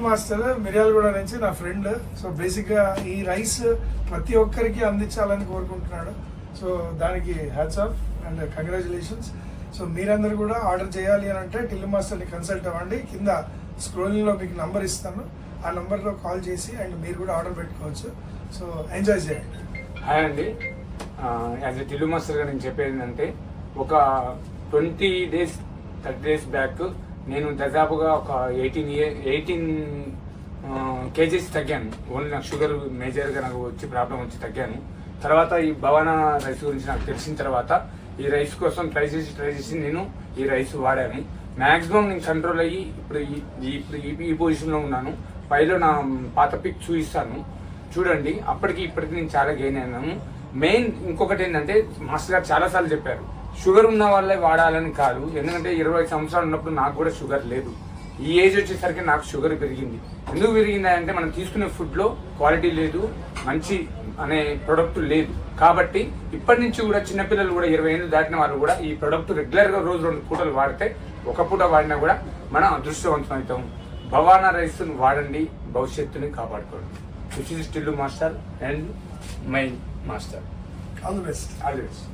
Master Miryalaguda నుంచి నా friend. So బేసిక్గా ఈ రైస్ ప్రతి ఒక్కరికి అందించాలని కోరుకుంటున్నాడు. సో దానికి hats off and congratulations. So మీరందరూ కూడా ఆర్డర్ చేయాలి అని అంటే టిల్లు మాస్టర్ని కన్సల్ట్ అవ్వండి. కింద స్క్రోలింగ్లో మీకు నంబర్ ఇస్తాను, ఆ నంబర్లో కాల్ చేసి అండ్ మీరు కూడా ఆర్డర్ పెట్టుకోవచ్చు. సో ఎంజాయ్ చేయండి. హాయ్ అండి, యాజ్ ఎ టిల్లు మాస్టర్గా నేను చెప్పేది ఏంటంటే, ఒక 20 days 30 days బ్యాక్ నేను దాదాపుగా ఒక 18 kgs తగ్గాను. ఓన్లీ నాకు షుగర్ మేజర్గా నాకు వచ్చి ప్రాబ్లం వచ్చి తగ్గాను. తర్వాత ఈ భవానా రైస్ గురించి నాకు తెలిసిన తర్వాత ఈ రైస్ కోసం ట్రై చేసి నేను ఈ రైస్ వాడాను. మ్యాక్సిమం నేను కంట్రోల్ అయ్యి ఇప్పుడు ఈ పొజిషన్లో ఉన్నాను. పైలో నా పాత పిక్ చూపిస్తాను చూడండి. ఇప్పటికి నేను చాలా గెయిన్ అయినాను. మెయిన్ ఇంకొకటి ఏంటంటే, మాస్టర్ గారు చాలాసార్లు చెప్పారు షుగర్ ఉన్న వాళ్ళే వాడాలని కాదు. ఎందుకంటే 20 సంవత్సరాలు ఉన్నప్పుడు నాకు కూడా షుగర్ లేదు. ఈ ఏజ్ వచ్చేసరికి నాకు షుగర్ పెరిగింది. ఎందుకు పెరిగింది అంటే, మనం తీసుకునే ఫుడ్లో క్వాలిటీ లేదు, మంచి అనే ప్రొడక్ట్ లేదు. కాబట్టి ఇప్పటి నుంచి కూడా చిన్నపిల్లలు కూడా 20 ఏళ్ళు దాటిన వాళ్ళు కూడా ఈ ప్రొడక్ట్ రెగ్యులర్గా రోజు 2 పూటలు వాడితే, ఒక పూట వాడినా కూడా మనం అదృష్టవంతం అవుతాం. భవానా రైస్ని వాడండి, భవిష్యత్తుని కాపాడుకోండి. This is Tillu master and my master. All the best. All the best.